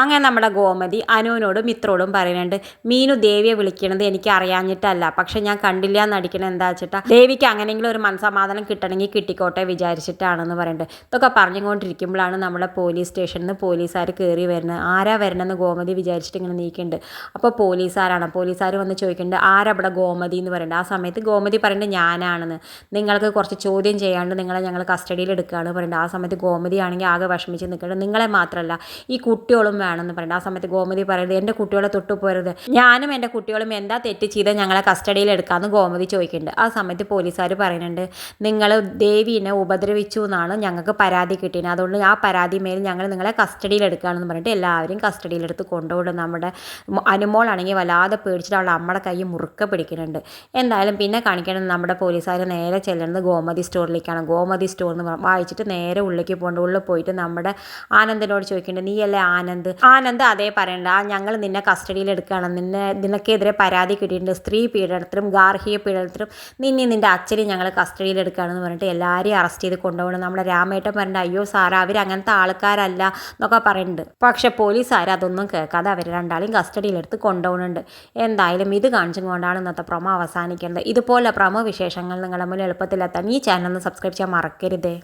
അങ്ങനെ നമ്മുടെ ഗോമതി അനുവിനോടും മിത്രോടും പറയുന്നുണ്ട്, മീനു ദേവിയെ വിളിക്കണത് എനിക്ക് അറിയാഞ്ഞിട്ടല്ല, പക്ഷെ ഞാൻ കണ്ടില്ല എന്നടിക്കണത് എന്താ വെച്ചിട്ടാ ദേവിക്ക് അങ്ങനെയെങ്കിലും ഒരു മനസമാധാനം കിട്ടണമെങ്കിൽ കിട്ടിക്കോട്ടെ വിചാരിച്ചിട്ടാണെന്ന് പറയുന്നുണ്ട്. ഇതൊക്കെ പറഞ്ഞുകൊണ്ടിരിക്കുമ്പോഴാണ് നമ്മുടെ പോലീസ് സ്റ്റേഷനിൽ നിന്ന് പോലീസുകാർ കയറി വരുന്നത്. ആരാ വരണമെന്ന് ഗോമതി വിചാരിച്ചിട്ട് ഇങ്ങനെ നീക്കുന്നുണ്ട്. അപ്പോൾ പോലീസുകാർ വന്ന് ചോദിക്കുന്നുണ്ട്, ആരാ ഇവിടെ ഗോമതി എന്ന് പറയുന്നുണ്ട്. ആ സമയത്ത് ഗോമതി പറയുന്നുണ്ട് ഞാനാണെന്ന്, നിങ്ങൾക്ക് കുറച്ച് ചോദ്യം ചെയ്യാണ്ട് നിങ്ങളെ ഞങ്ങൾ കസ്റ്റഡിയിൽ എടുക്കുകയാണ് പറയുന്നുണ്ട്. ആ സമയത്ത് ഗോമതി ആണെങ്കിൽ ആകെ വിഷമിച്ച് നിൽക്കുന്നുണ്ട്. നിങ്ങളെ മാത്രമല്ല ഈ കുട്ടികളും വേണമെന്ന് പറയുന്നുണ്ട്. ആ സമയത്ത് ഗോമതി പറയുന്നത് എൻ്റെ കുട്ടികളെ തൊട്ടു പോരുത്, ഞാനും എൻ്റെ കുട്ടികളും എന്താ തെറ്റ് ചെയ്ത് ഞങ്ങളെ കസ്റ്റഡിയിൽ എടുക്കാമെന്ന് ഗോമതി ചോദിക്കുന്നുണ്ട്. ആ സമയത്ത് പോലീസുകാർ പറയുന്നുണ്ട്, നിങ്ങൾ ദേവീനെ ഉപദ്രവിച്ചു എന്നാണ് ഞങ്ങൾക്ക് പരാതി കിട്ടിയത്, അതുകൊണ്ട് ആ പരാതി മേൽ ഞങ്ങൾ നിങ്ങളെ കസ്റ്റഡിയിൽ എടുക്കുകയാണെന്ന് പറഞ്ഞിട്ട് എല്ലാവരും കസ്റ്റഡിയിലെടുത്ത് കൊണ്ടുപോകും. നമ്മുടെ അനുമോളാണെങ്കിൽ വല്ലാതെ പേടിച്ചിട്ട് അവളുടെ അമ്മയുടെ കൈ മുറുക്കെ പിടിക്കുന്നുണ്ട്. എന്തായാലും പിന്നെ കാണിക്കേണ്ടത് നമ്മുടെ പോലീസുകാർ നേരെ ചെല്ലുന്നത് ഗോമതി സ്റ്റോറിലേക്കാണ്. ഗോമതി സ്റ്റോർ എന്ന് വായിച്ചിട്ട് നേരെ ഉള്ളിലേക്ക് പോകേണ്ട. ഉള്ളിൽ പോയിട്ട് നമ്മുടെ ആനന്ദിനോട് ചോദിക്കേണ്ടത്, നീയല്ലേ ആനന്ദ് അതേ പറയണ്ട, ഞങ്ങൾ നിന്നെ കസ്റ്റഡിയിൽ എടുക്കുകയാണ്, നിനക്കെതിരെ പരാതി കിട്ടിയിട്ടുണ്ട്, സ്ത്രീ പീഡനത്തിലും ഗാർഹിക പീഡനത്തിലും നിന്റെ അച്ഛനെയും ഞങ്ങൾ കസ്റ്റഡിയിൽ എടുക്കുകയാണെന്ന് പറഞ്ഞിട്ട് എല്ലാവരെയും അറസ്റ്റ് ചെയ്ത് കൊണ്ടുപോകണം. നമ്മുടെ രാമേട്ടൻ പറഞ്ഞിട്ട്, അയ്യോ സാറ് അവർ അങ്ങനത്തെ ആൾക്കാരല്ല എന്നൊക്കെ പറയുന്നുണ്ട്. പക്ഷെ പോലീസുകാർ അതൊന്നും കേൾക്കാതെ അവർ രണ്ടാളെയും കസ്റ്റഡിയിലെടുത്ത് കൊണ്ടുപോകുന്നുണ്ട്. എന്തായാലും ഇത് കാണിച്ചും കൊണ്ടാണ് ഇന്നത്തെ പ്രൊമോ അവസാനിക്കുന്നത്. ഇതുപോലെ പ്രൊമോ വിശേഷങ്ങൾ നിങ്ങളുടെ മുന്നിൽ എളുപ്പത്തിലെത്താൻ ഈ ചാനൽ ഒന്ന് സബ്സ്ക്രൈബ് ചെയ്യാൻ മറക്കരുതേ.